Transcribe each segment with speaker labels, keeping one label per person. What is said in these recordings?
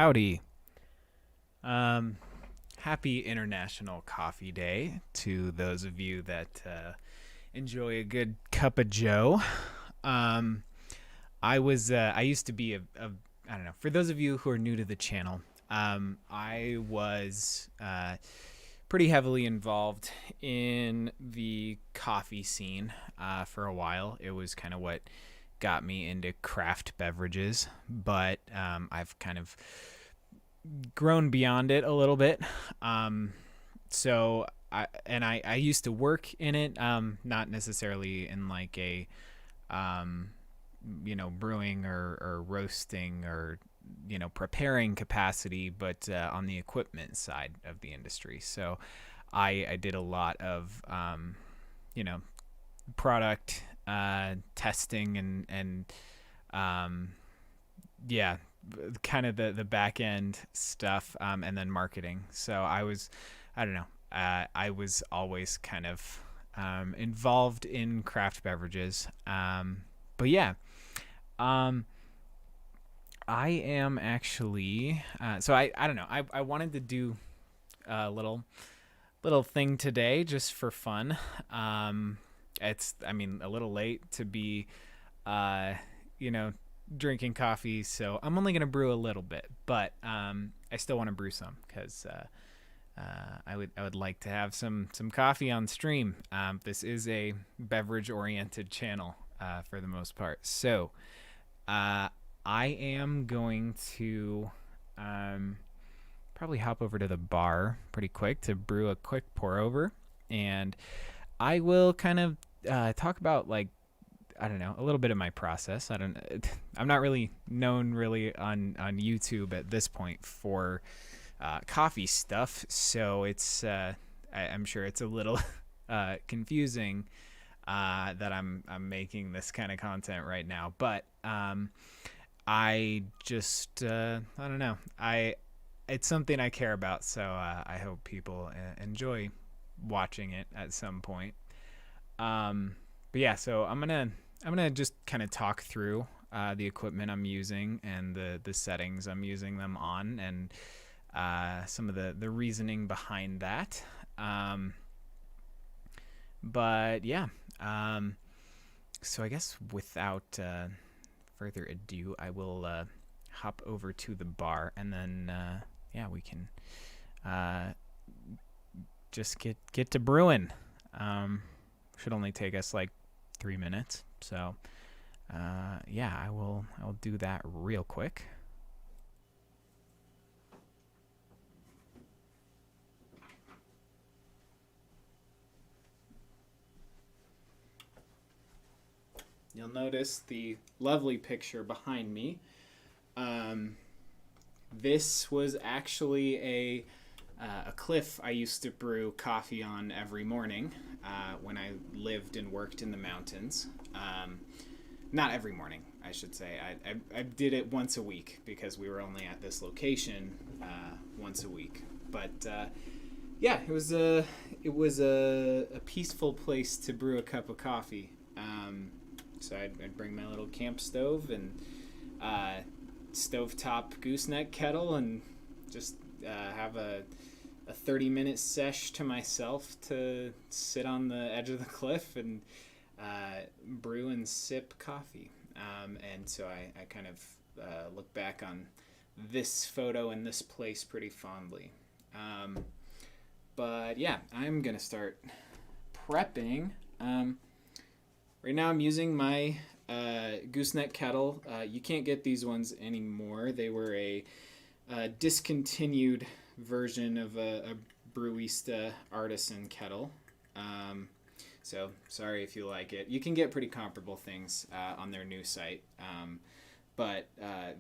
Speaker 1: Howdy. Um, Happy International Coffee Day to those of you that enjoy a good cup of Joe. Um, I used to be I don't know, for those of you who are new to the channel, I was pretty heavily involved in the coffee scene for a while. It was kind of what got me into craft beverages, but I've kind of grown beyond it a little bit. So I used to work in it, not necessarily in like a brewing or roasting or preparing capacity, but on the equipment side of the industry. So I did a lot of you know product testing and yeah, kind of the back end stuff, and then marketing. So I don't know, I was always kind of involved in craft beverages. But yeah, um, I am actually so I don't know, I wanted to do a little thing today just for fun. It's, I mean, a little late to be uh you know drinking coffee, so I'm only gonna brew a little bit, but I still want to brew some because I would like to have some coffee on stream. This is a beverage oriented channel for the most part, so I am going to probably hop over to the bar pretty quick to brew a quick pour over, and I will kind of talk about, like, I don't know, a little bit of my process. I'm not really known really on YouTube at this point for coffee stuff, so it's I'm sure it's a little confusing that I'm making this kind of content right now. But I just I don't know. It's something I care about, so I hope people enjoy watching it at some point. But yeah, so I'm gonna just kind of talk through the equipment I'm using and the settings I'm using them on, and some of the reasoning behind that. But yeah, so I guess without further ado, I will hop over to the bar, and then yeah, we can just get to brewing. Should only take us like 3 minutes, so yeah, I'll do that real quick. You'll notice the lovely picture behind me. This was actually a cliff I used to brew coffee on every morning when I lived and worked in the mountains. Not every morning, I should say. I did it once a week because we were only at this location once a week. But yeah, it was a peaceful place to brew a cup of coffee. So I'd bring my little camp stove and stovetop gooseneck kettle and just have a 30-minute sesh to myself to sit on the edge of the cliff and brew and sip coffee. And so I kind of look back on this photo and this place pretty fondly. But yeah, I'm going to start prepping. Right now I'm using my gooseneck kettle. You can't get these ones anymore. They were a discontinued version of a Brewista artisan kettle. So sorry if you like it. You can get pretty comparable things on their new site. But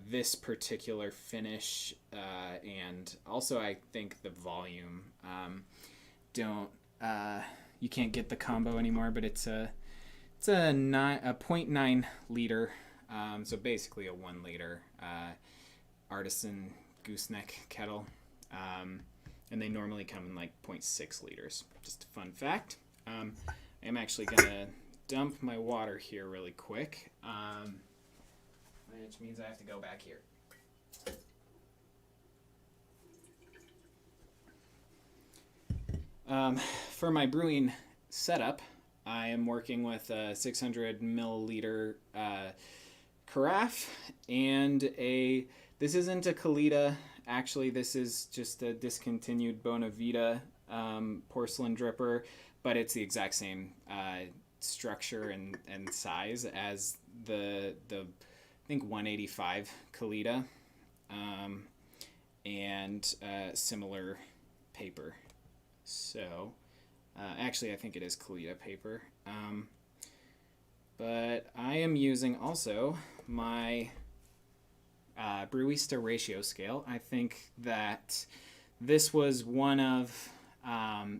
Speaker 1: this particular finish and also I think the volume you can't get the combo anymore, but it's a 0.9 liter, so basically a 1 liter artisan gooseneck kettle, and they normally come in like 0.6 liters. Just a fun fact. I'm actually gonna dump my water here really quick, which means I have to go back here. For my brewing setup, I am working with a 600 milliliter carafe and this isn't a Kalita. Actually, this is just a discontinued Bonavita porcelain dripper, but it's the exact same structure and size as the I think 185 Kalita, and similar paper. So actually, I think it is Kalita paper. But I am using also my Brewista ratio scale. I think that this was one of,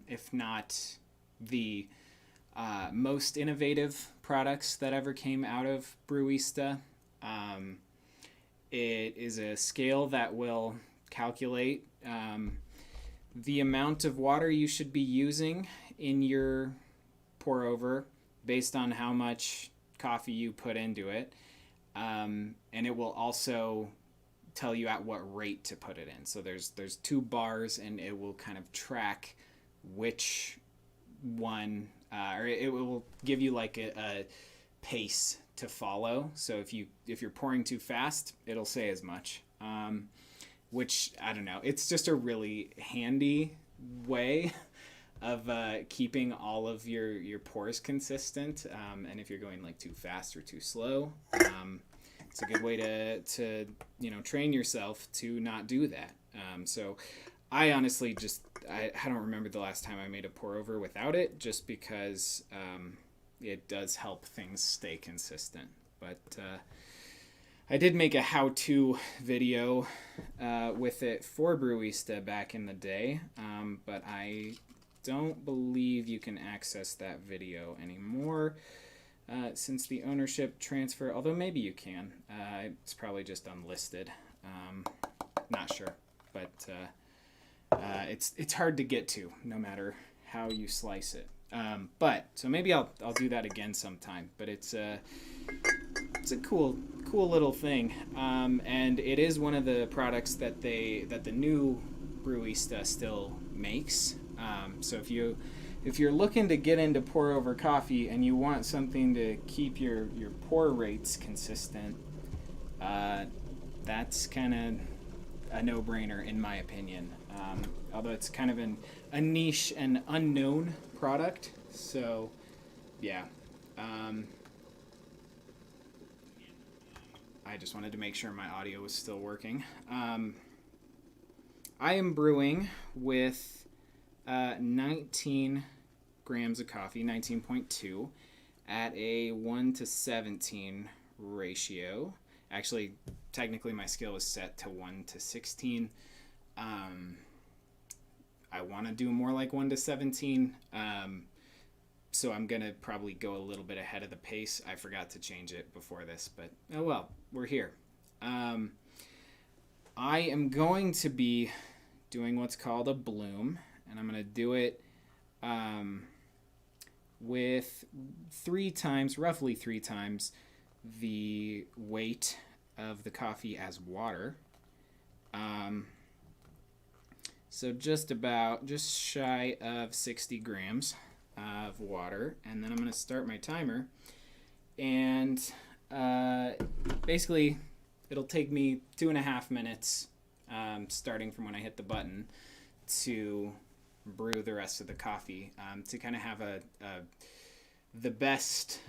Speaker 1: if not the most innovative products that ever came out of Brewista. It is a scale that will calculate the amount of water you should be using in your pour over based on how much coffee you put into it. And it will also tell you at what rate to put it in. So there's 2 bars, and it will kind of track which one, or it will give you like a pace to follow. So if you're pouring too fast, it'll say as much. Which, I don't know, it's just a really handy way of keeping all of your pours consistent. And if you're going like too fast or too slow, it's a good way to train yourself to not do that. So I honestly I don't remember the last time I made a pour over without it, just because it does help things stay consistent. But I did make a how-to video with it for Brewista back in the day, but I don't believe you can access that video anymore since the ownership transfer, although maybe you can. It's probably just unlisted. Not sure, but it's hard to get to no matter how you slice it. But so maybe I'll do that again sometime. But it's a cool little thing, and it is one of the products that the new Brewista still makes. So if you're looking to get into pour over coffee and you want something to keep your pour rates consistent, that's kind of a no-brainer in my opinion. Although it's kind of a niche and unknown product. So yeah. I just wanted to make sure my audio was still working. I am brewing with 19 grams of coffee, 19.2, at a 1:17 ratio. Actually, technically my scale was set to 1:16. I want to do more like 1:17. So I'm going to probably go a little bit ahead of the pace. I forgot to change it before this, but oh well, we're here. I am going to be doing what's called a bloom, and I'm going to do it with roughly three times the weight of the coffee as water. So just shy of 60 grams of water, and then I'm going to start my timer, and basically it'll take me 2.5 minutes starting from when I hit the button to brew the rest of the coffee, to kind of have the best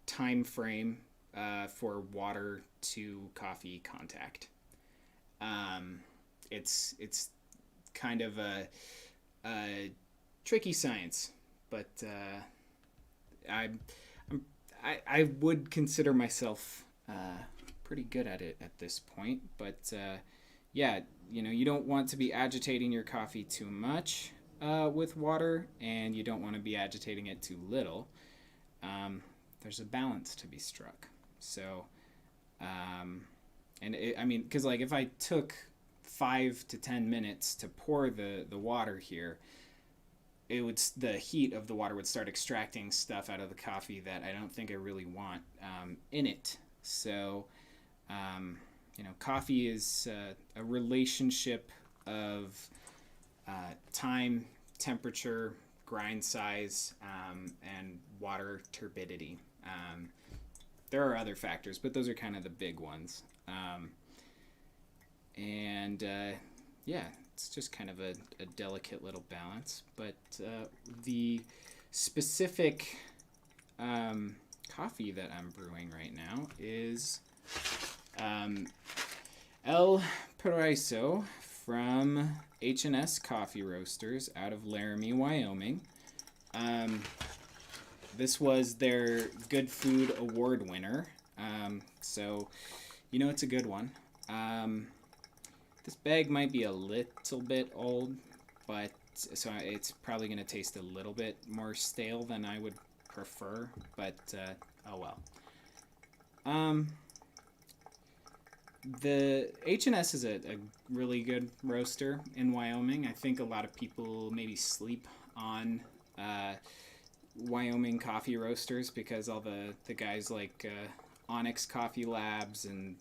Speaker 1: time frame for water to coffee contact. It's kind of a tricky science, but I would consider myself pretty good at it at this point. But yeah, you don't want to be agitating your coffee too much with water, and you don't want to be agitating it too little. There's a balance to be struck. So, because like if I took 5 to 10 minutes to pour the water here, the heat of the water would start extracting stuff out of the coffee that I don't think I really want in it. So, coffee is a relationship of time, temperature, grind size, and water turbidity. There are other factors, but those are kind of the big ones. Yeah, it's just kind of a delicate little balance. But the specific coffee that I'm brewing right now is El Paraiso from H+S Coffee Roasters out of Laramie, Wyoming. This was their Good Food Award winner, so you know it's a good one. This bag might be a little bit old, but so it's probably going to taste a little bit more stale than I would prefer, but oh well. The H+S is a really good roaster in Wyoming. I think a lot of people maybe sleep on Wyoming coffee roasters because all the guys like Onyx Coffee Labs and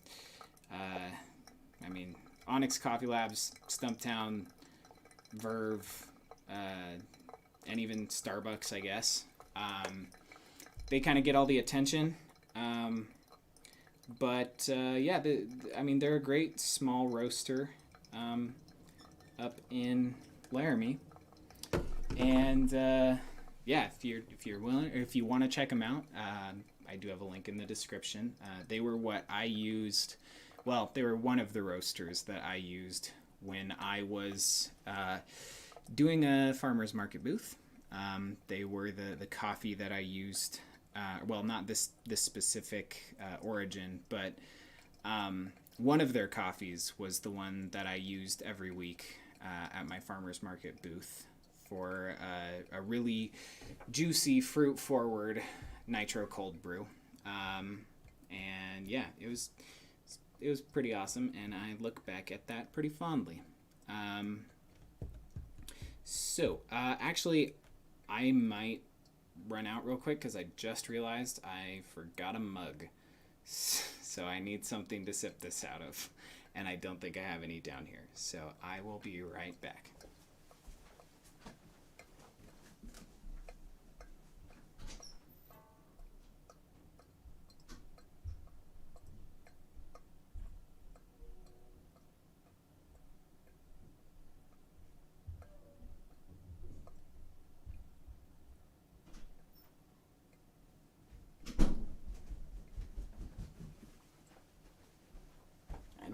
Speaker 1: Onyx Coffee Labs, Stumptown, Verve, and even Starbucks, I guess. They kind of get all the attention. But yeah, they're a great small roaster up in Laramie. And yeah, if you're willing, or if you want to check them out, I do have a link in the description. They were what I used. Well, they were one of the roasters that I used when I was doing a farmer's market booth. They were the coffee that I used. Well, not this specific origin, but one of their coffees was the one that I used every week at my farmer's market booth for a really juicy, fruit-forward nitro cold brew. And yeah, it was pretty awesome, and I look back at that pretty fondly. Actually, I might run out real quick because I just realized I forgot a mug. So I need something to sip this out of, and I don't think I have any down here. So I will be right back.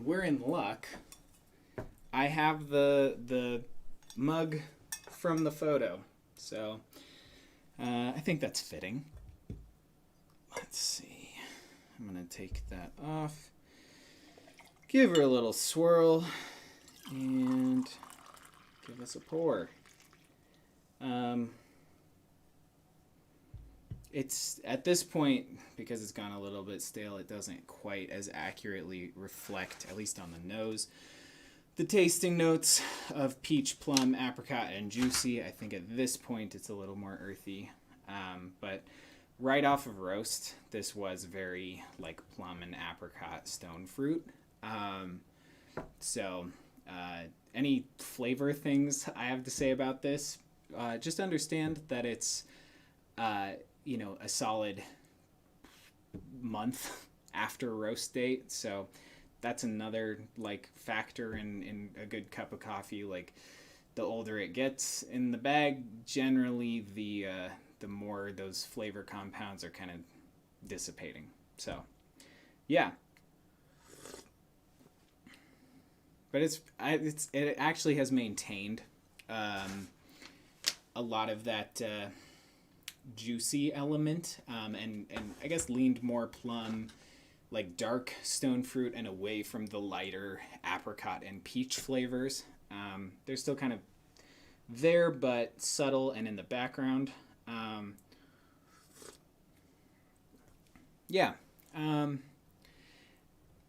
Speaker 1: We're in luck. I have the mug from the photo, so I think that's fitting. Let's see. I'm gonna take that off, give her a little swirl, and give us a pour. It's at this point, because it's gone a little bit stale, it doesn't quite as accurately reflect, at least on the nose, the tasting notes of peach, plum, apricot, and juicy. I think at this point it's a little more earthy. But right off of roast, this was very like plum and apricot stone fruit. Any flavor things I have to say about this, just understand that it's a solid month after roast date, so that's another like factor in a good cup of coffee. Like the older it gets in the bag, generally the more those flavor compounds are kind of dissipating. So yeah, but it actually has maintained a lot of that juicy element, and I guess leaned more plum, like dark stone fruit, and away from the lighter apricot and peach flavors. They're still kind of there, but subtle and in the background.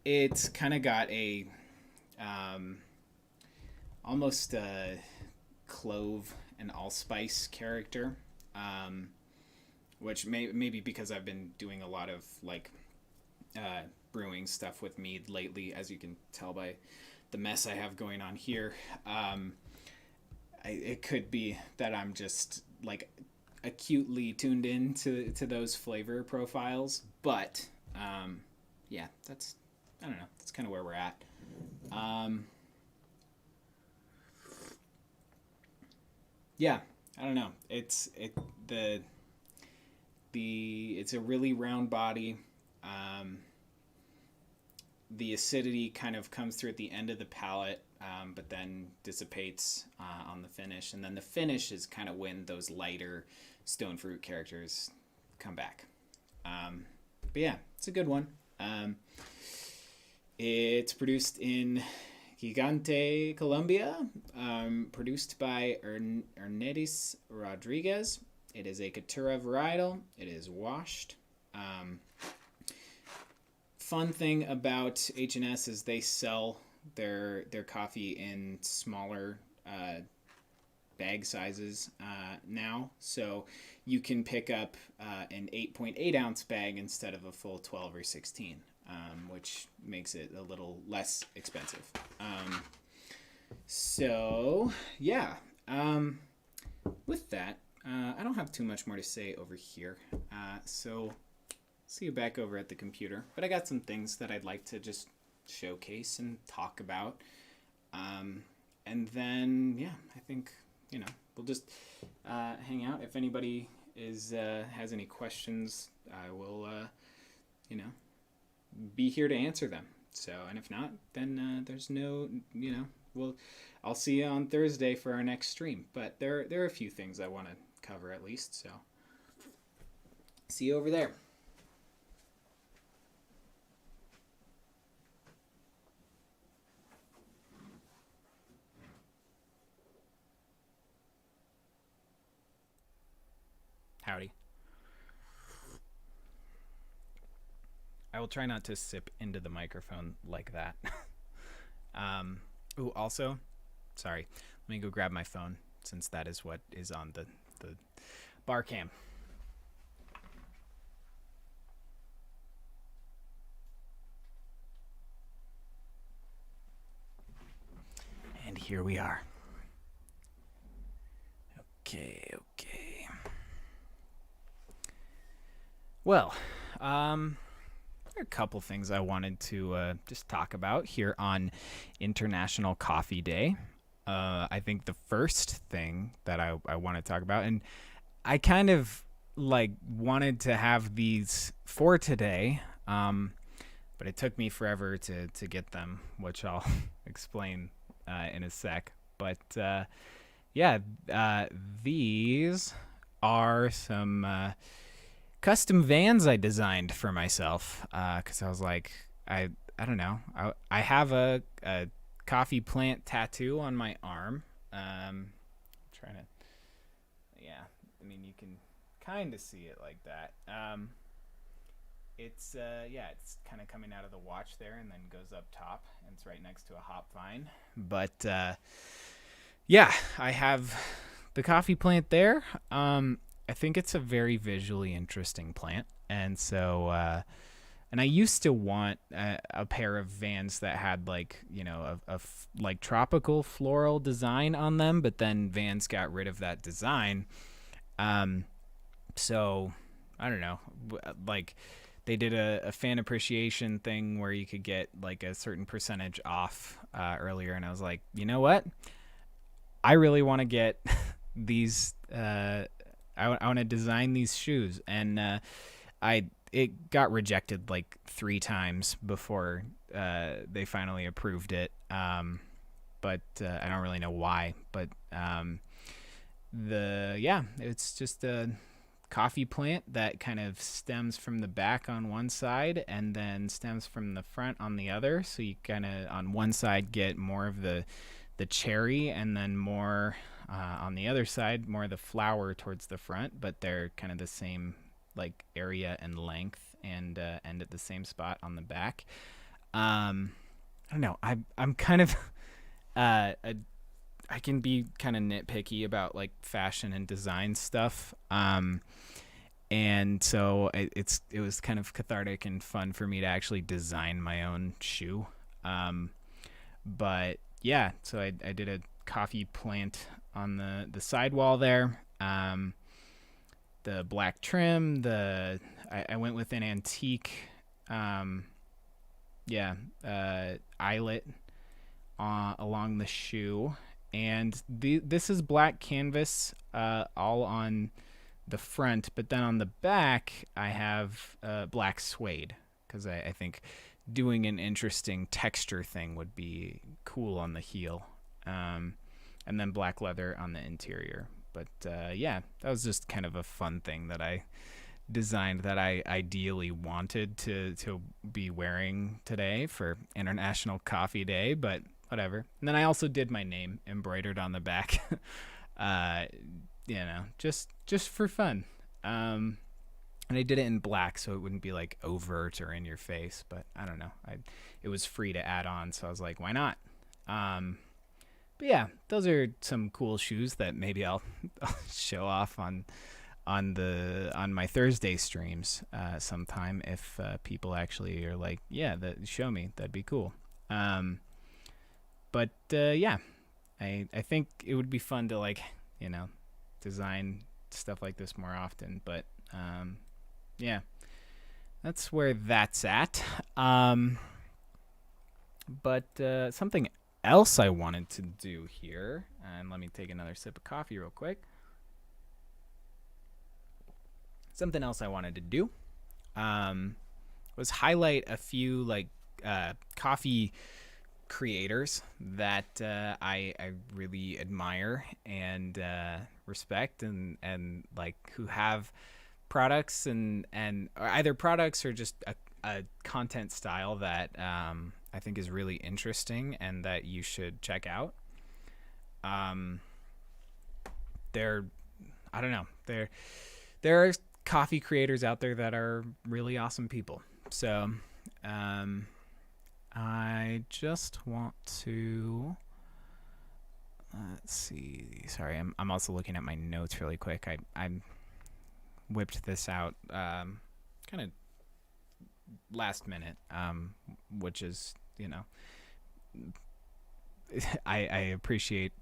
Speaker 1: It's kind of got a almost a clove and allspice character. Which maybe because I've been doing a lot of like brewing stuff with Mead lately, as you can tell by the mess I have going on here. it could be that I'm just like acutely tuned in to those flavor profiles, but yeah, that's, I don't know, that's kind of where we're at. Um, yeah, I don't know. The it's a really round body. Um, the acidity kind of comes through at the end of the palate, but then dissipates on the finish. And then the finish is kind of when those lighter stone fruit characters come back. But yeah, it's a good one. It's produced in Gigante, Colombia, produced by Ernedis Rodriguez. It is a Caturra varietal. It is washed. Fun thing about H+S is they sell their coffee in smaller bag sizes now, so you can pick up an 8.8 ounce bag instead of a full 12 or 16, which makes it a little less expensive. So yeah, with that, I don't have too much more to say over here. So see you back over at the computer, but I got some things that I'd like to just showcase and talk about. And then, yeah, I think, we'll just hang out. If anybody has any questions, I will, be here to answer them. So, and if not, then there's no, I'll see you on Thursday for our next stream. But there are a few things I want to cover at least. So, see you over there. Howdy. I will try not to sip into the microphone like that. Ooh, also, sorry, let me go grab my phone since that is what is on the bar cam. And here we are. Okay. Well, there are a couple things I wanted to just talk about here on International Coffee Day. I think the first thing that I want to talk about, and I kind of wanted to have these for today, but it took me forever to get them, which I'll explain in a sec. But these are some custom vans I designed for myself, because I was like, I don't know, I have a coffee plant tattoo on my arm. Trying to, yeah, I mean, you can kind of see it like that. It's kind of coming out of the watch there and then goes up top, and it's right next to a hop vine. But yeah, I have the coffee plant there. I think it's a very visually interesting plant, and so and I used to want a pair of vans that had a tropical floral design on them, but then Vans got rid of that design. So I don't know, they did a fan appreciation thing where you could get a certain percentage off earlier, and I was like, you know what? I really want to get these. I want to design these shoes, and it got rejected 3 times before they finally approved it. But I don't really know why. But it's just a coffee plant that kind of stems from the back on one side and then stems from the front on the other. So you kind of on one side get more of the cherry, and then more on the other side, more of the flower towards the front, but they're kind of the same area and length, and end at the same spot on the back. I don't know. I'm kind of I can be kind of nitpicky about fashion and design stuff. And so it was kind of cathartic and fun for me to actually design my own shoe. But yeah, so I did a coffee plant on the sidewall there. The black trim, I went with an antique, eyelet along the shoe, and this is black canvas all on the front, but then on the back I have black suede, because I think doing an interesting texture thing would be cool on the heel, and then black leather on the interior. But that was just kind of a fun thing that I designed that I ideally wanted to be wearing today for International Coffee Day, but whatever. And then I also did my name embroidered on the back, just for fun. And I did it in black so it wouldn't be like overt or in your face, but I don't know. It was free to add on, so I was like, why not? But yeah, those are some cool shoes that maybe I'll show off on my Thursday streams sometime if people actually are like, yeah, show me, that'd be cool. But I think it would be fun to design stuff like this more often. But that's where that's at. But something else I wanted to do here, and let me take another sip of coffee real quick. Something else I wanted to do was highlight a few coffee creators that I really admire and respect, and like who have products and either products or just a content style that I think is really interesting and that you should check out. There are coffee creators out there that are really awesome people. So I just want to let's see. Sorry, I'm also looking at my notes really quick. I whipped this out kind of last minute, which is, I appreciate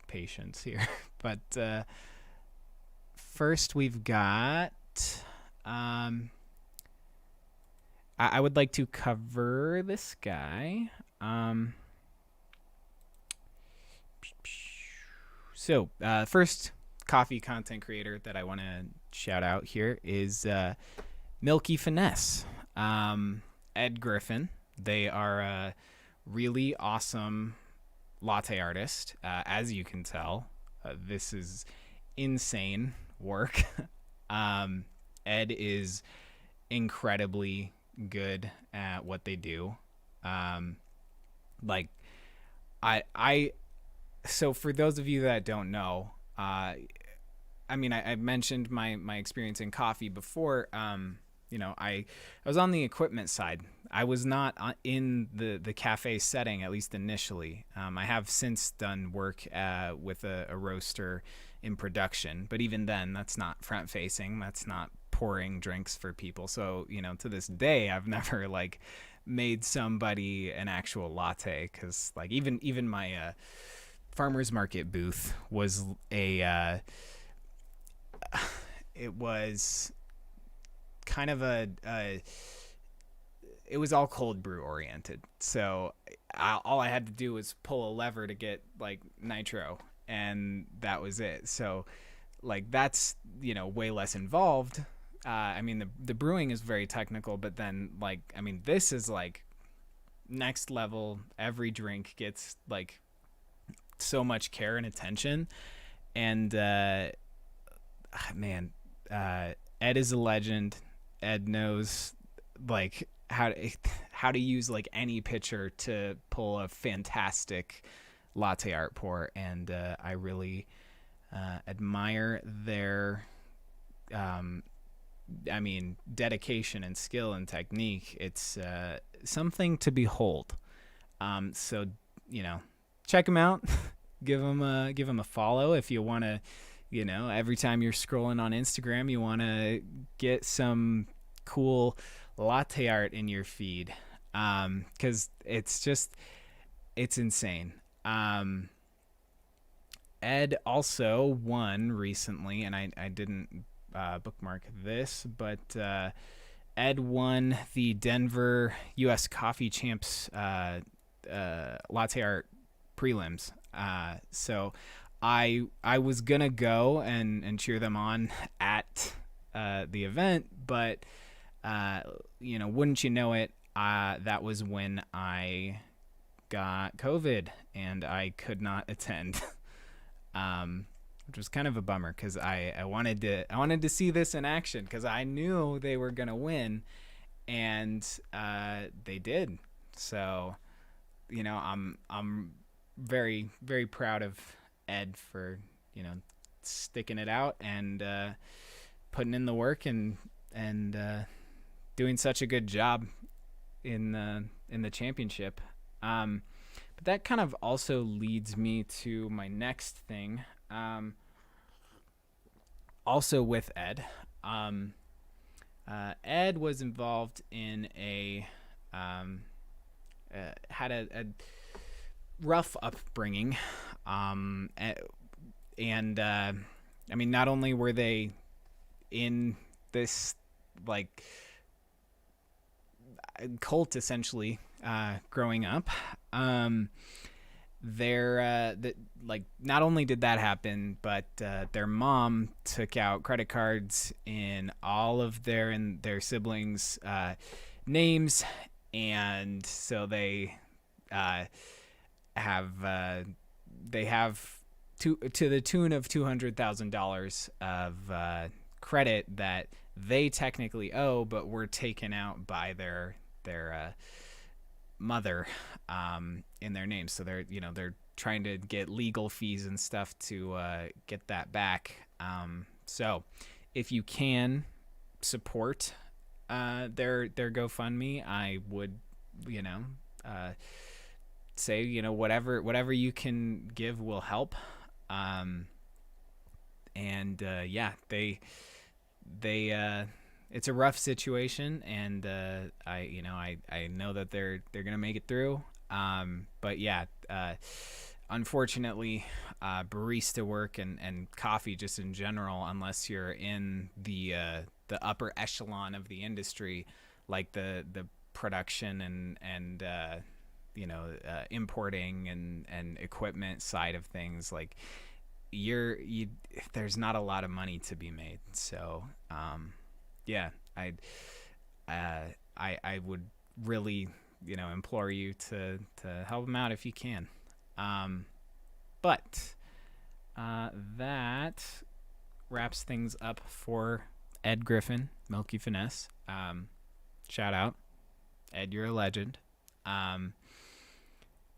Speaker 1: patience here. But first we've got I would like to cover this guy. So first coffee content creator that I want to shout out here is Milkyfinesse. Ed Griffin. They are a really awesome latte artist. As you can tell, this is insane work. Ed is incredibly good at what they do. So for those of you that don't know, I mentioned my experience in coffee before. I was on the equipment side. I was not in the cafe setting, at least initially. I have since done work with a roaster in production, but even then, that's not front facing. That's not pouring drinks for people. So, to this day, I've never made somebody an actual latte, because even my farmer's market booth was it was kind of it was all cold brew oriented. So all I had to do was pull a lever to get nitro, and that was it. So that's, way less involved. The brewing is very technical, but then this is next level. Every drink gets so much care and attention, and Ed is a legend. Ed knows how to use any pitcher to pull a fantastic latte art pour, and I really admire their dedication and skill and technique. It's something to behold. So check them out. give them a follow if you want to. Every time you're scrolling on Instagram, you want to get some cool latte art in your feed, because it's insane. Ed also won recently, and I didn't bookmark this, but Ed won the Denver U.S. Coffee Champs latte art prelims. So I was gonna go and cheer them on at the event, but wouldn't you know it, that was when I got COVID and I could not attend. Which was kind of a bummer because I wanted to see this in action because I knew they were gonna win, and they did. So I'm very, very proud of Ed for sticking it out and putting in the work and doing such a good job in the championship. But that kind of also leads me to my next thing. Also with Ed. Ed was involved in had a rough upbringing. And I mean, not only were they in this like cult essentially growing up, not only did that happen, but their mom took out credit cards in all of their siblings' names, and so they have to the tune of $200,000 of credit that they technically owe, but were taken out by their mother in their names. So they're trying to get legal fees and stuff to get that back. So if you can support their GoFundMe, I would say whatever you can give will help. They it's a rough situation, and I know that they're gonna make it through. But yeah, unfortunately, barista work and coffee just in general, unless you're in the upper echelon of the industry, like the production and importing and equipment side of things, like there's not a lot of money to be made. So yeah, I would really implore you to help them out if you can. But that wraps things up for Ed Griffin, Milkyfinesse. Shout out, Ed, you're a legend.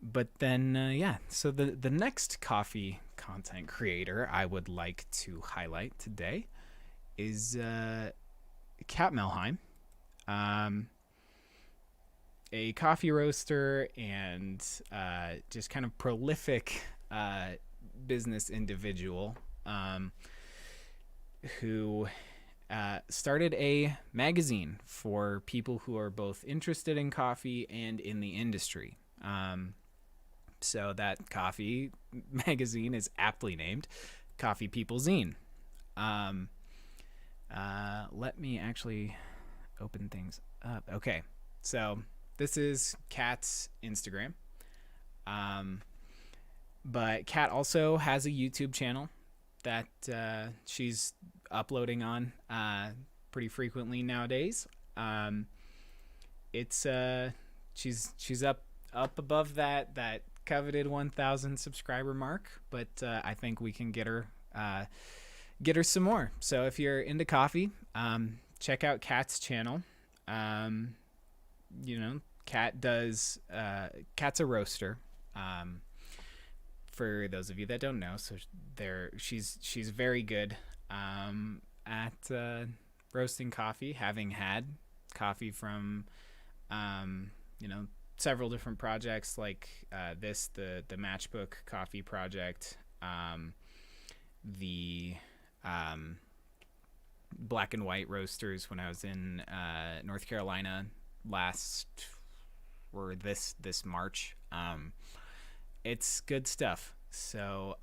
Speaker 1: But then so the next coffee content creator I would like to highlight today is Kat Melheim, a coffee roaster and just kind of prolific business individual who started a magazine for people who are both interested in coffee and in the industry. So that coffee magazine is aptly named Coffee People Zine. Let me actually open things up. Okay, so this is Kat's Instagram. But Kat also has a YouTube channel that she's uploading on pretty frequently nowadays. It's she's up above that coveted 1,000 subscriber mark, but I think we can get her some more. So if you're into coffee, check out Kat's channel. Kat does Kat's a roaster. For those of you that don't know, so she's very good at roasting coffee, having had coffee from several different projects like the Matchbook Coffee project, the Black and White roasters when I was in North Carolina this March. It's good stuff. So,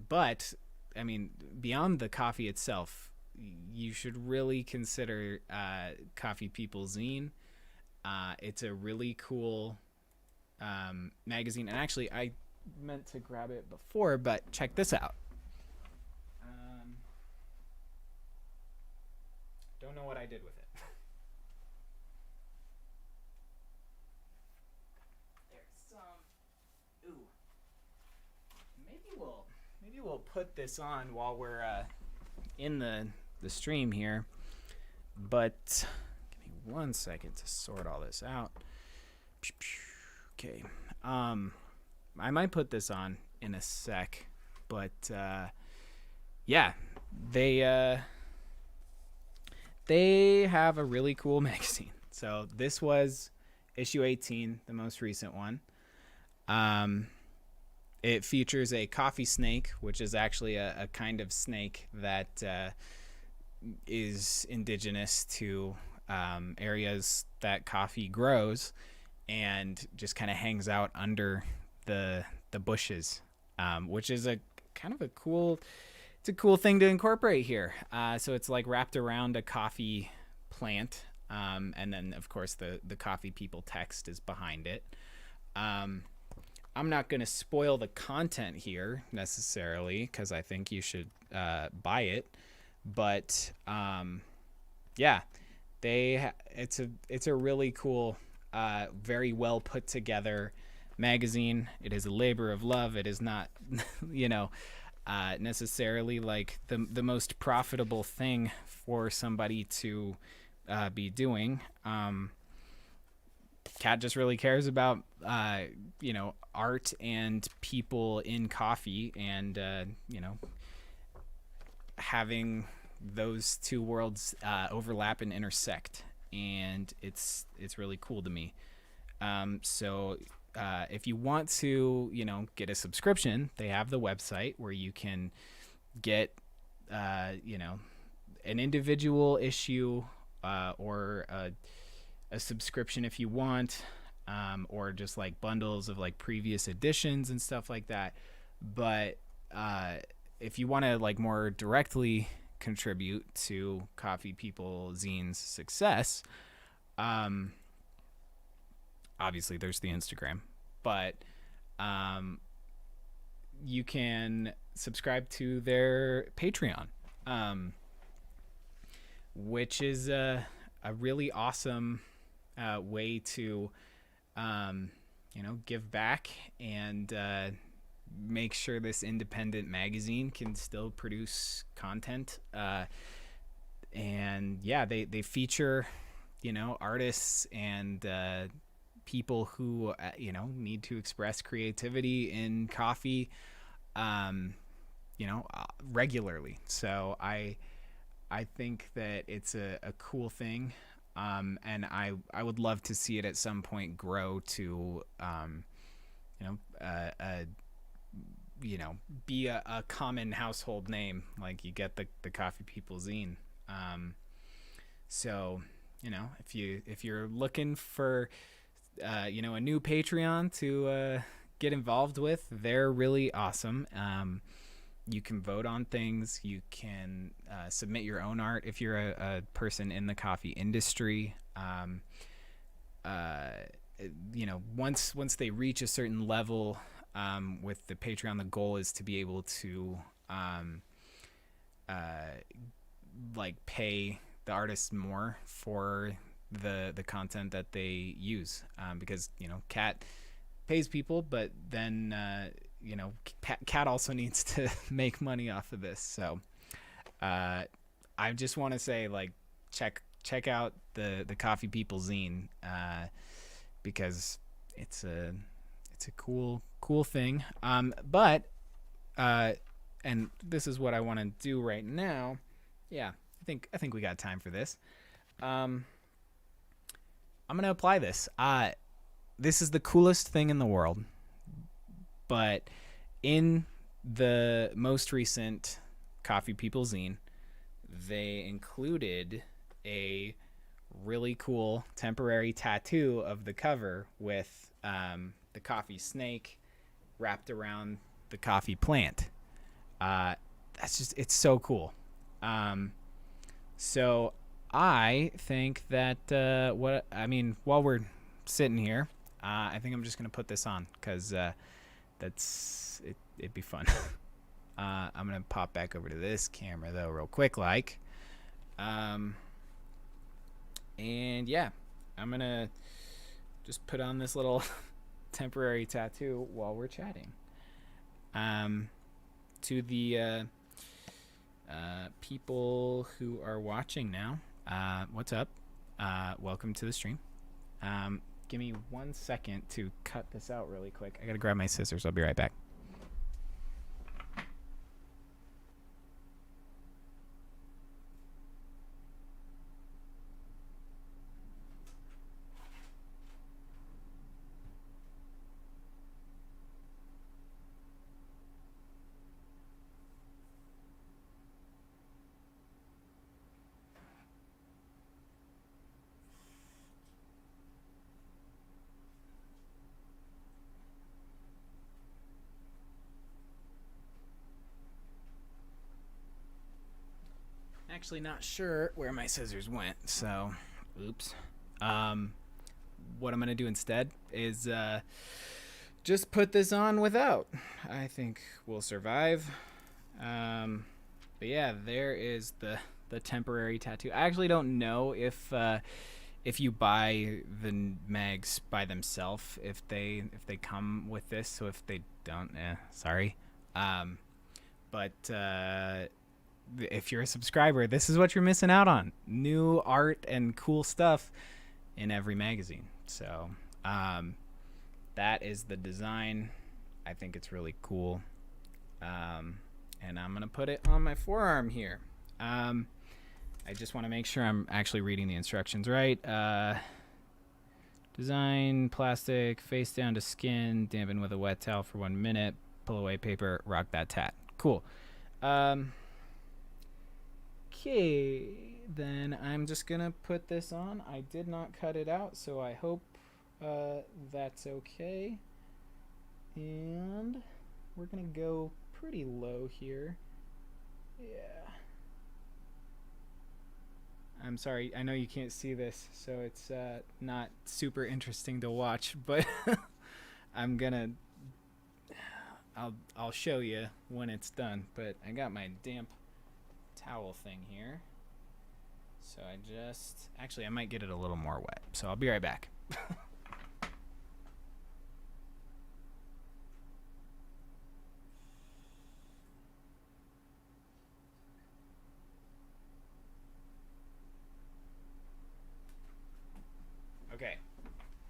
Speaker 1: but I mean, beyond the coffee itself, you should really consider Coffee People Zine. It's a really cool magazine, and actually, I meant to grab it before, but check this out. Don't know what I did with it. There's some. Ooh. Maybe we'll put this on while we're in the stream here. But give me 1 second to sort all this out. Okay. I might put this on in a sec, but yeah, they have a really cool magazine. So this was issue 18, the most recent one. It features a coffee snake, which is actually a kind of snake that is indigenous to areas that coffee grows, and just kind of hangs out under the bushes, which is a kind of a cool thing to incorporate here. So it's like wrapped around a coffee plant, and then of course the Coffee People text is behind it. I'm not going to spoil the content here necessarily, because I think you should buy it. But yeah, it's a really cool, very well put together magazine. It is a labor of love. It is not, necessarily like the most profitable thing for somebody to be doing. Kat just really cares about art and people in coffee, and having those two worlds overlap and intersect, and it's really cool to me. So if you want to get a subscription, they have the website where you can get an individual issue, or a subscription if you want, or just like bundles of like previous editions and stuff like that. But if you want to like more directly contribute to Coffee People Zine's success, obviously there's the Instagram, but you can subscribe to their Patreon, which is a really awesome way to give back and make sure this independent magazine can still produce content. And yeah, they feature artists and people who need to express creativity in coffee regularly. So I think that it's a cool thing. And I would love to see it at some point grow to, be a common household name, like you get the Coffee People Zine. So, if you're looking for, a new Patreon to get involved with, they're really awesome. You can vote on things. You can submit your own art if you're a person in the coffee industry. Once they reach a certain level with the Patreon, the goal is to be able to pay the artists more for the content that they use, because Kat pays people, but then Kat also needs to make money off of this. So I just want to say, check out the Coffee People Zine, because it's a cool thing. But and this is what I want to do right now. Yeah, I think we got time for this. I'm gonna apply this. This is the coolest thing in the world. But in the most recent Coffee People Zine, they included a really cool temporary tattoo of the cover with the coffee snake wrapped around the coffee plant. That's just, it's so cool. So I think that while we're sitting here, I think I'm just gonna put this on because it'd be fun. I'm gonna pop back over to this camera though, real quick, and yeah, I'm gonna just put on this little temporary tattoo while we're chatting. To the people who are watching now, what's up? Welcome to the stream. Give me 1 second to cut this out really quick. I gotta grab my scissors. I'll be right back. Actually not sure where my scissors went, so oops. What I'm gonna do instead is just put this on without. I think we'll survive. But yeah, there is the temporary tattoo. I actually don't know if you buy the mags by themselves, if they come with this. So if they don't, sorry. But if you're a subscriber, this is what you're missing out on. New art and cool stuff in every magazine. So that is the design. I think it's really cool. And I'm going to put it on my forearm here. I just want to make sure I'm actually reading the instructions right. Design, plastic, face down to skin, dampen with a wet towel for 1 minute, pull away paper, rock that tat. Cool. Okay, then I'm just gonna put this on. I did not cut it out, so I hope that's okay. And we're gonna go pretty low here. Yeah. I'm sorry, I know you can't see this, so it's not super interesting to watch, but I'll show you when it's done. But I got my damp towel thing here, so I might get it a little more wet, so I'll be right back. Okay,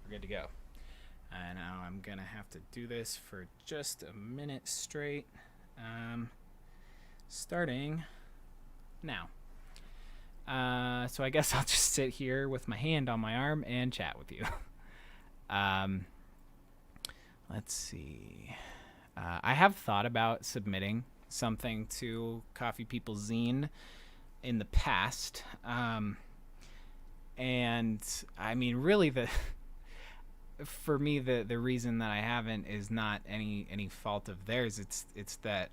Speaker 1: we're good to go. And now I'm gonna have to do this for just a minute straight, starting now. So I guess I'll just sit here with my hand on my arm and chat with you. Let's see. I have thought about submitting something to Coffee People Zine in the past. And I mean, really, for me, the reason that I haven't is not any fault of theirs. It's that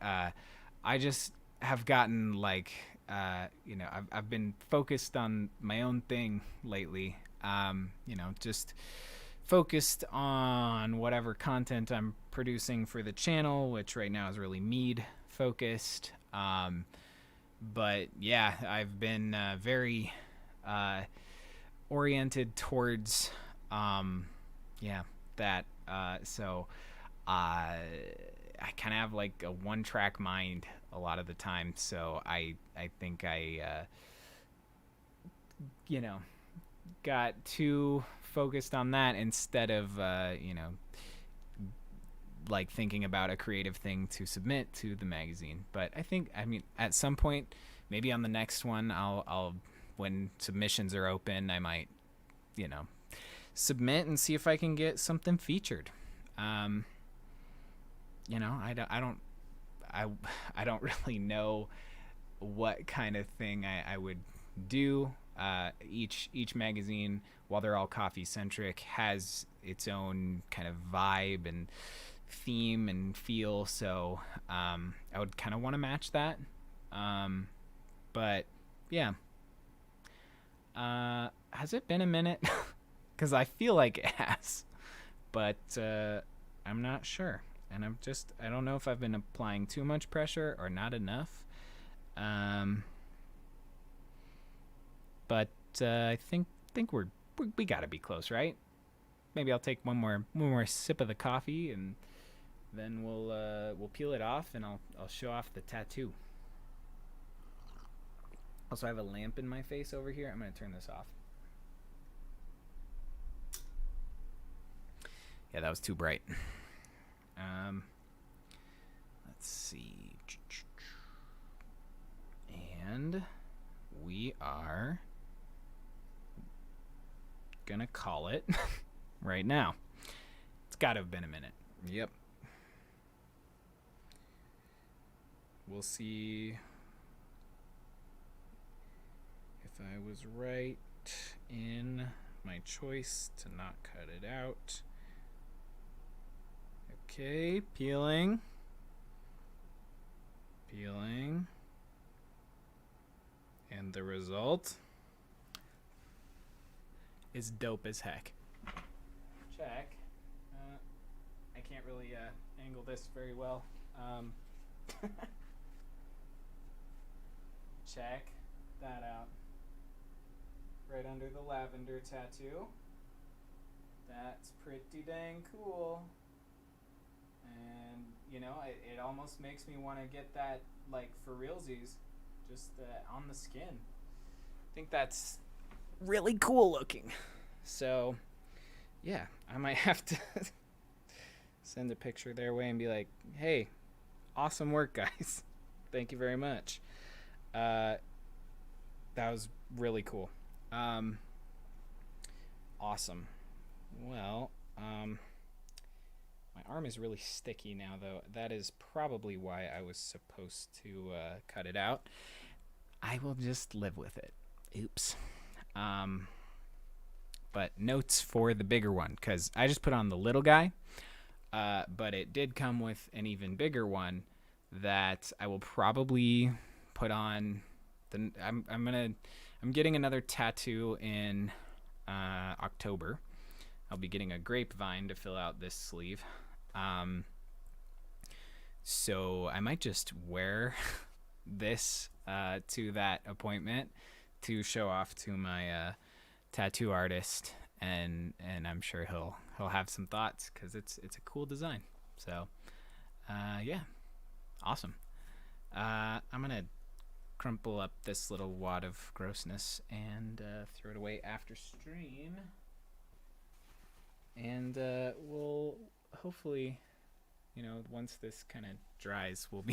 Speaker 1: I just have gotten like, I've been focused on my own thing lately. Just focused on whatever content I'm producing for the channel, which right now is really Mead focused. But yeah, I've been very oriented towards that. So I kind of have like a one-track mind a lot of the time. So I think I got too focused on that instead of like thinking about a creative thing to submit to the magazine. But I mean at some point, maybe on the next one, I'll when submissions are open, I might submit and see if I can get something featured. I don't really know what kind of thing I would do. Each magazine, while they're all coffee centric, has its own kind of vibe and theme and feel, so I would kind of want to match that. But yeah, has it been a minute? Because I feel like it has, but I'm not sure, and I don't know if I've been applying too much pressure or not enough. But I think we gotta be close, right? Maybe I'll take one more sip of the coffee, and then we'll peel it off, and I'll show off the tattoo. Also, I have a lamp in my face over here. I'm gonna turn this off. Yeah, that was too bright. Let's see. And we are gonna call it right now. It's gotta have been a minute. Yep. We'll see if I was right in my choice to not cut it out. Okay, peeling. And the result is dope as heck. Check. I can't really angle this very well. Check that out. Right under the lavender tattoo. That's pretty dang cool. And, you know, it almost makes me want to get that, like, for realsies, just on the skin. I think that's really cool looking. So, yeah, I might have to send a picture their way and be like, hey, awesome work, guys. Thank you very much. That was really cool. Awesome. Well, my arm is really sticky now, though. That is probably why I was supposed to cut it out. I will just live with it. Oops. But notes for the bigger one, because I just put on the little guy, but it did come with an even bigger one that I will probably put on. I'm getting another tattoo in October. I'll be getting a grapevine to fill out this sleeve. So I might just wear this to that appointment to show off to my tattoo artist, and I'm sure he'll have some thoughts, because it's a cool design. So yeah, awesome. I'm gonna crumple up this little wad of grossness and throw it away after stream. And we'll hopefully, you know, once this kind of dries, we'll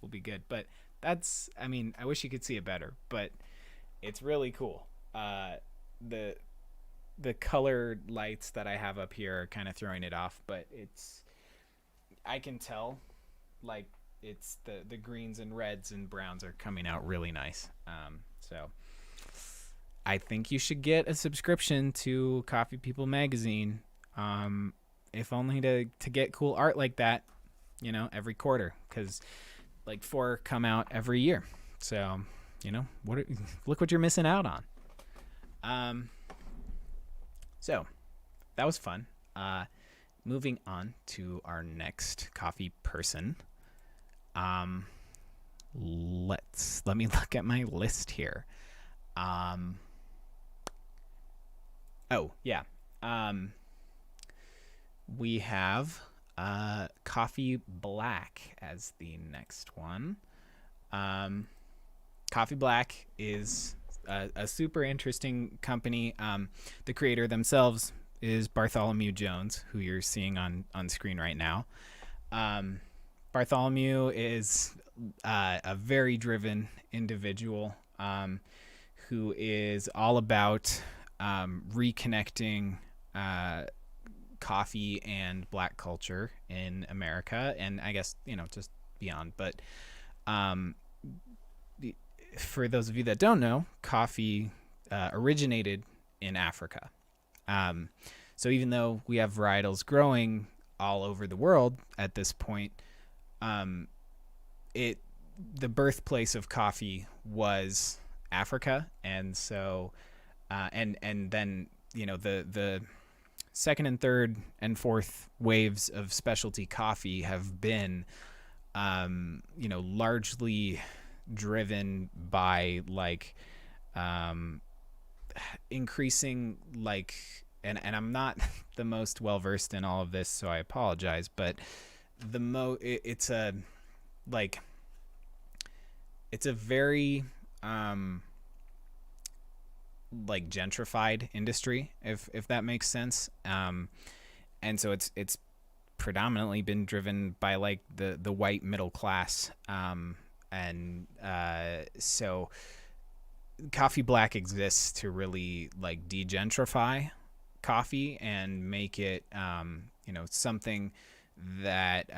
Speaker 1: be good. But that's, I mean, I wish you could see it better, but it's really cool. The colored lights that I have up here are kind of throwing it off, but I can tell, like, it's the greens and reds and browns are coming out really nice. So I think you should get a subscription to Coffee People magazine. If only to get cool art like that, you know, every quarter, because like 4 come out every year. So, you know, look what you're missing out on. So that was fun. Moving on to our next coffee person. Let me look at my list here. Oh yeah. We have Skyfeeblack as the next one. Skyfeeblack is a super interesting company. The creator themselves is Bartholomew Jones, who you're seeing on screen right now. Bartholomew is a very driven individual who is all about reconnecting coffee and Black culture in America, and I guess, you know, just beyond. But for those of you that don't know, coffee originated in Africa. So even though we have varietals growing all over the world at this point. Um, it the birthplace of coffee was Africa, and so and then the second and third and fourth waves of specialty coffee have been largely driven by like increasing like and I'm not the most well versed in all of this, so I apologize, but it's a like it's a very like gentrified industry, if that makes sense. And so it's predominantly been driven by like the white middle class. And so Cxfeeblack exists to really like degentrify coffee and make it something that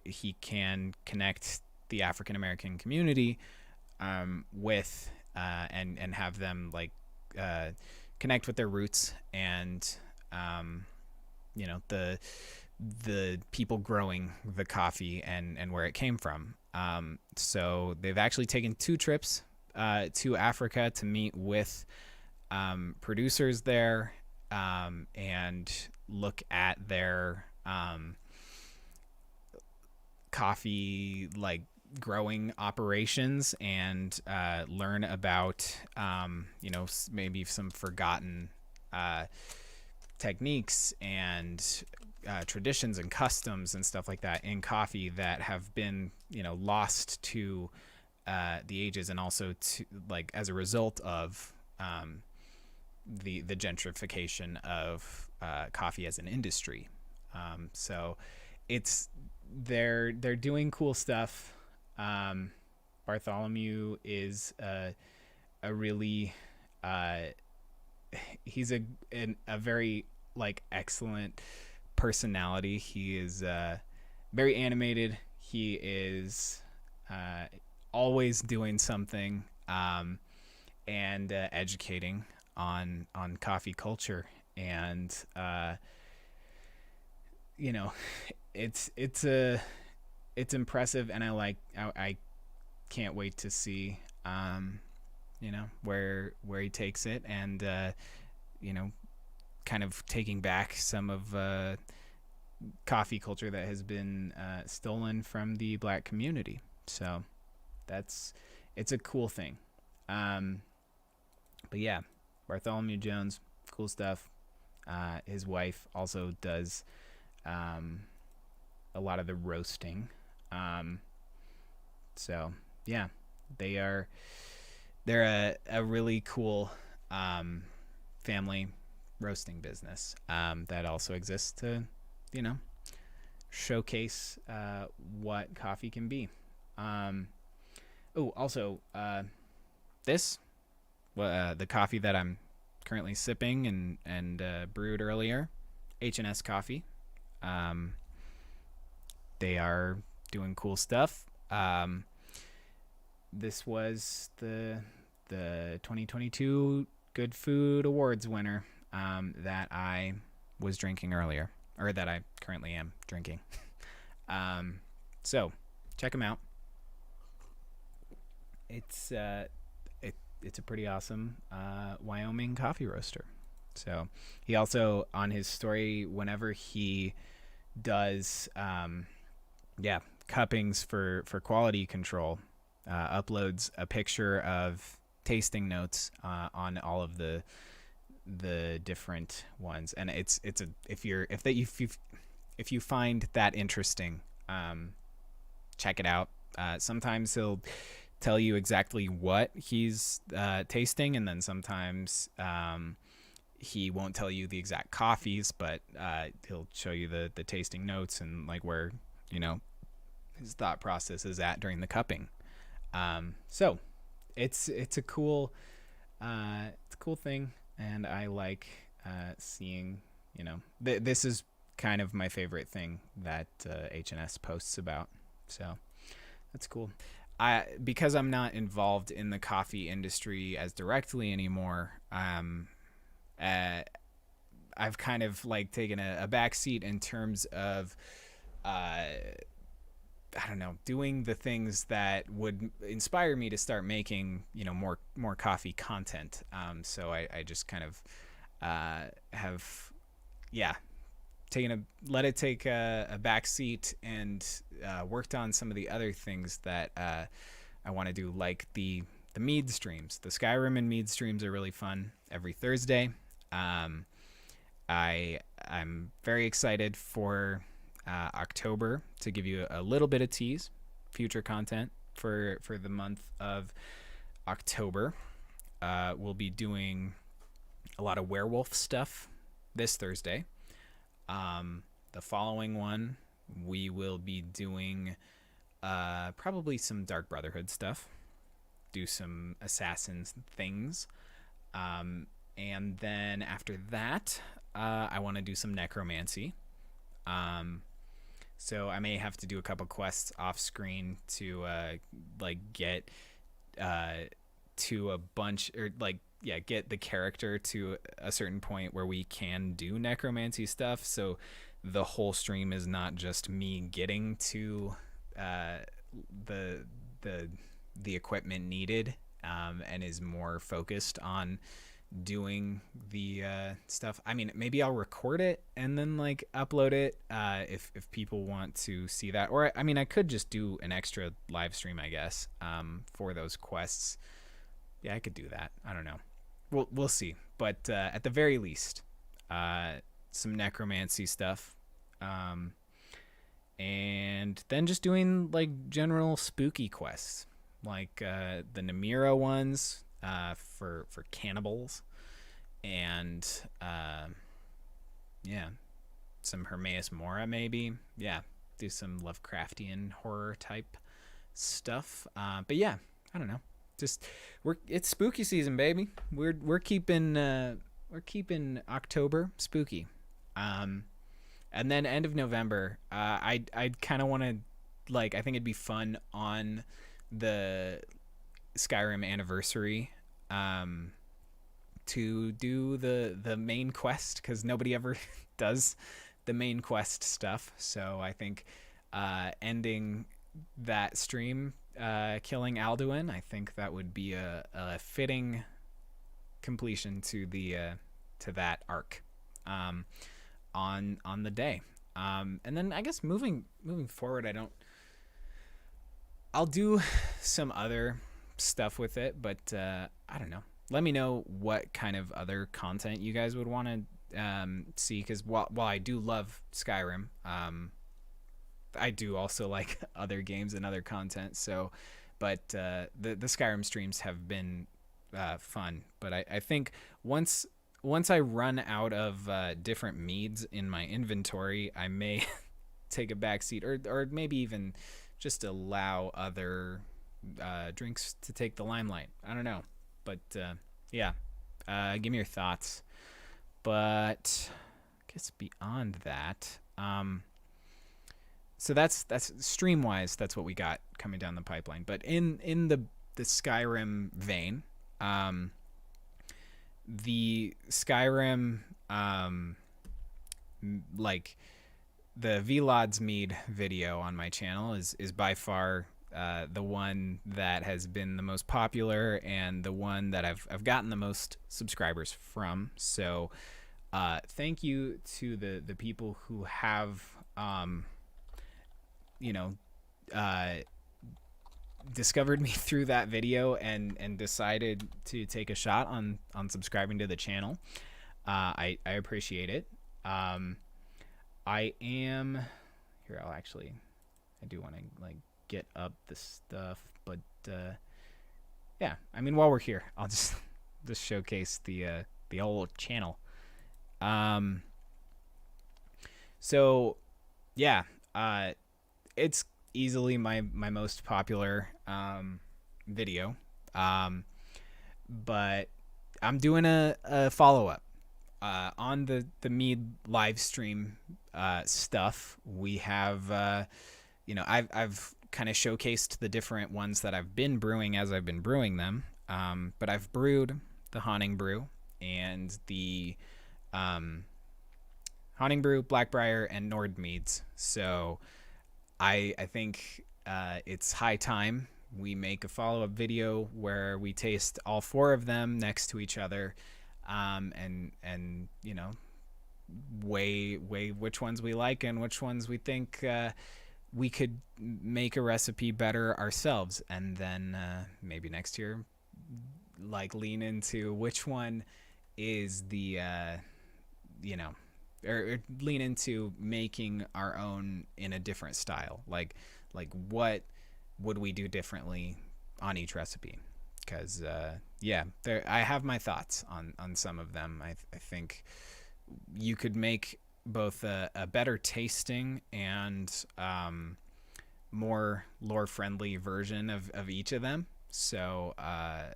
Speaker 1: he can connect the African American community with and have them like connect with their roots and the people growing the coffee and where it came from. So they've actually taken 2 trips to Africa to meet with producers there and look at their coffee like growing operations and learn about maybe some forgotten techniques and traditions and customs and stuff like that in coffee that have been lost to the ages, and also to like as a result of the gentrification of coffee as an industry. So they're doing cool stuff. Bartholomew is a really he's a very like excellent personality. He is very animated. He is always doing something and educating on coffee culture, and it's impressive, and I can't wait to see where he takes it, and kind of taking back some of coffee culture that has been stolen from the Black community. So it's a cool thing. But yeah, Bartholomew Jones, cool stuff. His wife also does a lot of the roasting. So yeah, they're a really cool family roasting business that also exists to showcase what coffee can be. Also the coffee that I'm currently sipping and brewed earlier, H+S Coffee. They are doing cool stuff. This was the 2022 Good Food Awards winner that I was drinking earlier, or that I currently am drinking. So check them out. It's a pretty awesome Wyoming coffee roaster. So he also, on his story, whenever he does cuppings for quality control, uploads a picture of tasting notes on all of the different ones, and if you find that interesting, check it out. Sometimes he'll tell you exactly what he's tasting, and then sometimes he won't tell you the exact coffees, but he'll show you the tasting notes and like where his thought process is at during the cupping. So it's a cool thing, and I like seeing this is kind of my favorite thing that H+S posts about. So that's cool. Because I'm not involved in the coffee industry as directly anymore, I I've kind of like taken a back seat in terms of I don't know, doing the things that would inspire me to start making, more coffee content. So I just kind of have, yeah, let it take a back seat and worked on some of the other things that I want to do, like the Mead streams. The Skyrim and Mead streams are really fun every Thursday. I'm very excited for October to give you a little bit of tease, future content for the month of October. We'll be doing a lot of werewolf stuff this Thursday. The following one, we will be doing probably some Dark Brotherhood stuff, do some Assassins things. And then after that, I want to do some necromancy. So I may have to do a couple quests off screen to get to a bunch, or get the character to a certain point where we can do necromancy stuff. So the whole stream is not just me getting to the equipment needed, and is more focused on doing the stuff. I mean, maybe I'll record it and then upload it if people want to see that. Or I mean, I could just do an extra live stream, I guess, for those quests. Yeah, I could do that. I don't know. We'll see. But at the very least, some necromancy stuff. And then just doing general spooky quests, the Namira ones for cannibals, and some Hermaeus Mora maybe. Yeah, do some Lovecraftian horror type stuff. But yeah, I don't know. Just it's spooky season, baby. We're keeping October spooky. And then end of November, I'd kind of want to, I think it'd be fun on the Skyrim anniversary to do the main quest, because nobody ever does the main quest stuff. So I think ending that stream, killing Alduin, I think that would be a fitting completion to that arc. On the day, and then I guess moving forward, I'll do some other stuff with it, but I don't know. Let me know what kind of other content you guys would want to see, because while I do love Skyrim, I do also like other games and other content. So, but the Skyrim streams have been fun, but I think once I run out of different meads in my inventory, I may take a backseat, or maybe even just allow other drinks to take the limelight. I don't know. But yeah, give me your thoughts. But I guess beyond that, so that's stream-wise, that's what we got coming down the pipeline. But in the Skyrim vein, the Skyrim, the Vlods Mead video on my channel is by far the one that has been the most popular and the one that I've gotten the most subscribers from. So thank you to the people who have discovered me through that video and decided to take a shot on subscribing to the channel. I appreciate it. I am here. I do want to get up the stuff, but yeah, I mean, while we're here, I'll just showcase the old channel. So yeah, it's easily my most popular video, but I'm doing a follow-up on the Mead live stream stuff. We have I've kind of showcased the different ones that I've been brewing as I've been brewing them, but I've brewed the Haunting Brew and the Honning Brew, Blackbriar, and Nord Meads. So I think it's high time we make a follow-up video where we taste all 4 of them next to each other, and weigh which ones we like and which ones we think we could make a recipe better ourselves, and then maybe next year lean into which one is the or lean into making our own in a different style. Like what would we do differently on each recipe? Because I have my thoughts on some of them. I think you could make both a better tasting and more lore friendly version of each of them. So I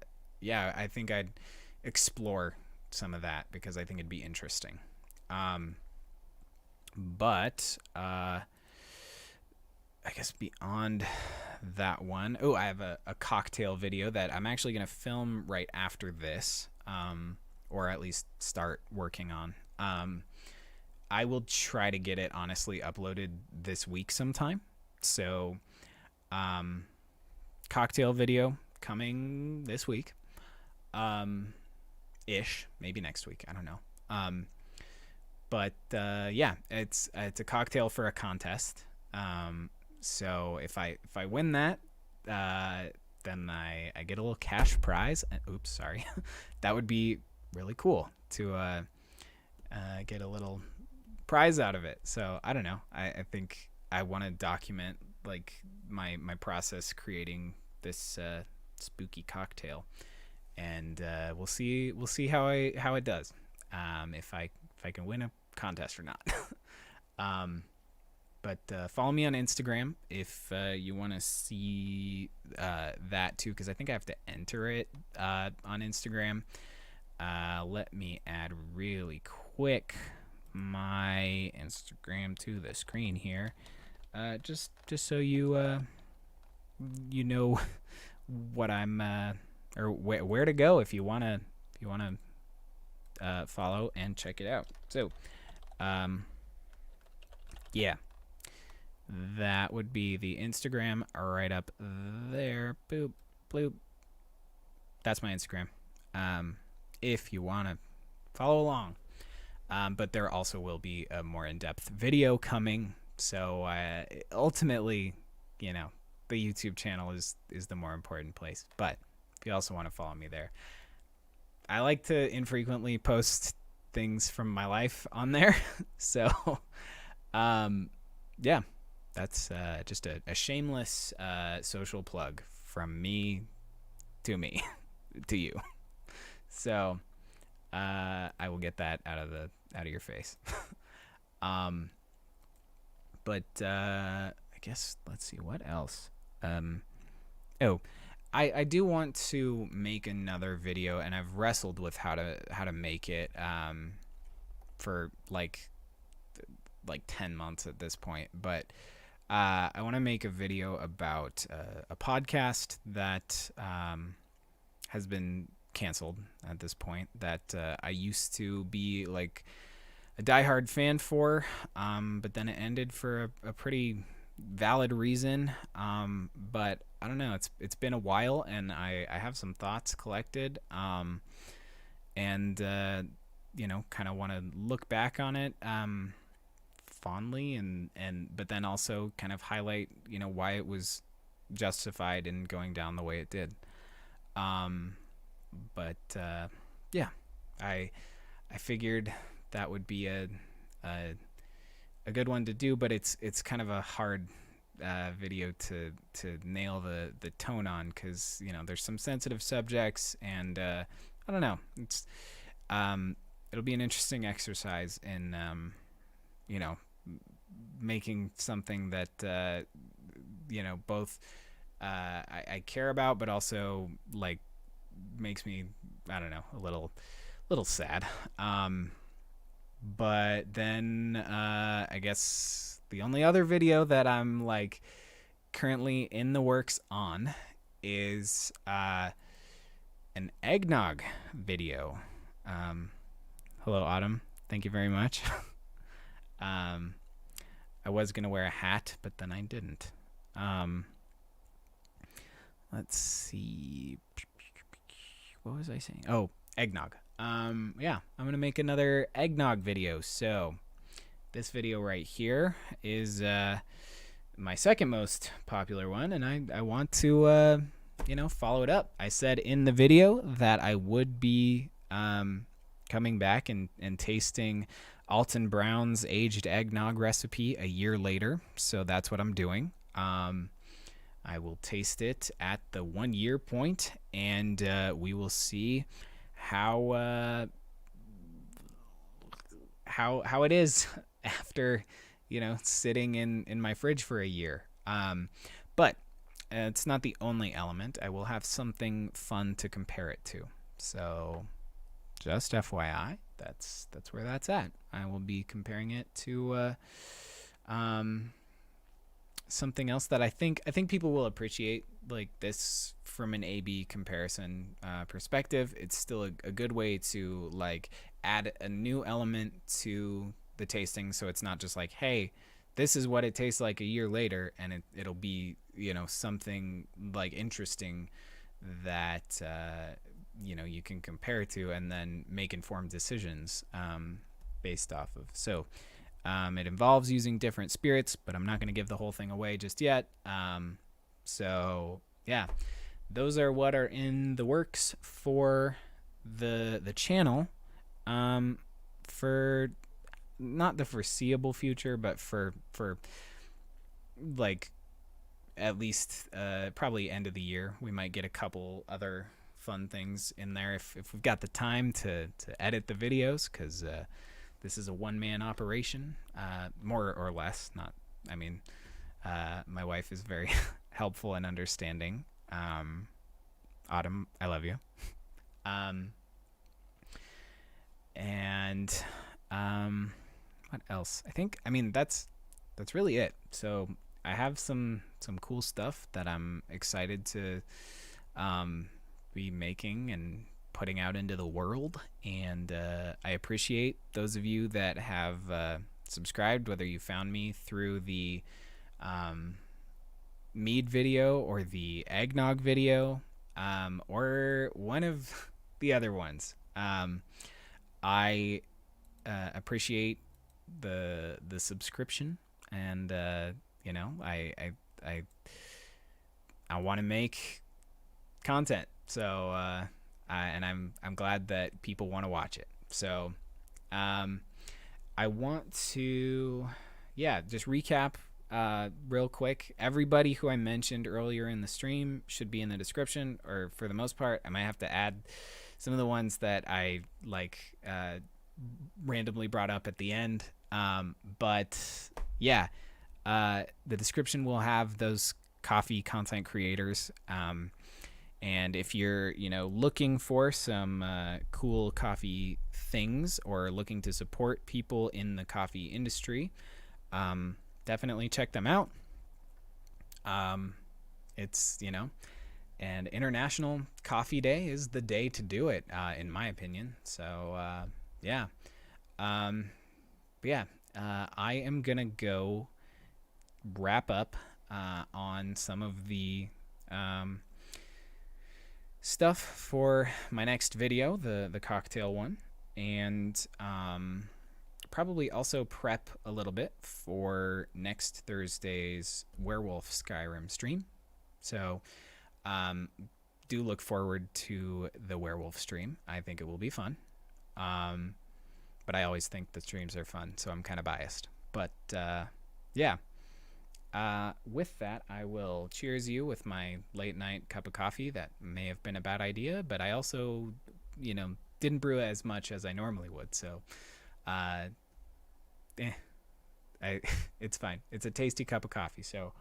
Speaker 1: think I'd explore some of that because I think it'd be interesting. But I guess beyond that one, I have a cocktail video that I'm actually going to film right after this, or at least start working on. I will try to get it honestly uploaded this week sometime. So cocktail video coming this week, ish, maybe next week, I don't know. But it's a cocktail for a contest. So if I win that, then I get a little cash prize. Oops, sorry. That would be really cool to get a little prize out of it. So I don't know. I think I want to document my process creating this spooky cocktail, and we'll see how it does. If I can win a contest or not. But follow me on Instagram if you want to see that too, because I think I have to enter it on Instagram. Let me add really quick my Instagram to the screen here, just so you know what I'm or where to go if you wanna follow and check it out. So that would be the Instagram right up there. Boop, bloop. That's my Instagram. If you want to follow along. But there also will be a more in-depth video coming. So ultimately, the YouTube channel is the more important place. But if you also want to follow me there, I like to infrequently post things from my life on there. So, that's just a shameless social plug from me to me to you. So I will get that out of your face. But I guess let's see what else. I do want to make another video, and I've wrestled with how to make it for like 10 months at this point, but I want to make a video about a podcast that has been canceled at this point, that I used to be like a diehard fan for, but then it ended for a pretty valid reason. But I don't know, it's been a while, and I have some thoughts collected, and kind of want to look back on it fondly, and but then also kind of highlight why it was justified in going down the way it did. But I figured that would be a good one to do, but it's kind of a hard video to nail the tone on, because there's some sensitive subjects, and I don't know, it's it'll be an interesting exercise in making something that both I care about, but also makes me, I don't know, a little sad. But then I guess the only other video that I'm currently in the works on is an eggnog video. Hello, Autumn. Thank you very much. I was going to wear a hat, but then I didn't. Let's see. What was I saying? Oh, eggnog. Yeah, I'm going to make another eggnog video. So this video right here is my second most popular one, and I want to, follow it up. I said in the video that I would be coming back and tasting Alton Brown's aged eggnog recipe a year later. So that's what I'm doing. I will taste it at the 1 year point, and we will see how it is after sitting in my fridge for a year. But it's not the only element. I will have something fun to compare it to. So just FYI, that's where that's at. I will be comparing it to something else that I think people will appreciate, like this from an A/B comparison perspective. It's still a good way to like add a new element to the tasting, so it's not just like, hey, this is what it tastes like a year later, and it'll be something like interesting that you can compare to and then make informed decisions based off of. So it involves using different spirits, but I'm not going to give the whole thing away just yet. So yeah, those are what are in the works for the channel for not the foreseeable future, but for like at least probably end of the year. We might get a couple other fun things in there if we've got the time to edit the videos, because this is a one-man operation, more or less. Not, I mean, my wife is very helpful and understanding. Autumn, I love you. And what else? I mean, that's really it. So I have some cool stuff that I'm excited to be making and putting out into the world, and I appreciate those of you that have subscribed, whether you found me through the Mead video or the Eggnog video, or one of the other ones. I appreciate the subscription, and I want to make content, so and I'm glad that people want to watch it. So I want to just recap real quick. Everybody who I mentioned earlier in the stream should be in the description, or for the most part. I might have to add some of the ones that I randomly brought up at the end, but yeah, the description will have those coffee content creators, and if you're looking for some cool coffee things, or looking to support people in the coffee industry, definitely check them out. It's and International Coffee Day is the day to do it, in my opinion. So yeah. But yeah, I am gonna go wrap up on some of the stuff for my next video, the cocktail one, and probably also prep a little bit for next Thursday's Werewolf Skyrim stream. So do look forward to the Werewolf stream. I think it will be fun. But I always think the streams are fun, so I'm kind of biased. But yeah. With that, I will cheers you with my late night cup of coffee. That may have been a bad idea, but I also, didn't brew as much as I normally would. So, it's fine. It's a tasty cup of coffee. So,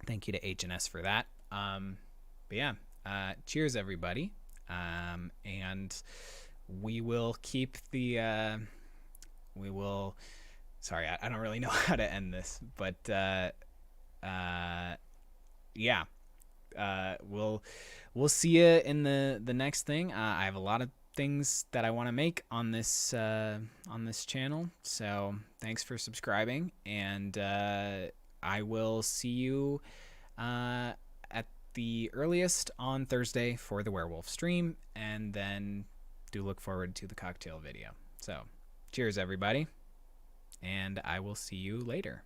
Speaker 1: thank you to H+S for that. But yeah, cheers everybody. And we will keep the, sorry, I don't really know how to end this, but yeah, we'll see you in the next thing. I have a lot of things that I want to make on this channel. So thanks for subscribing, and I will see you at the earliest on Thursday for the werewolf stream, and then do look forward to the cocktail video. So cheers, everybody, and I will see you later.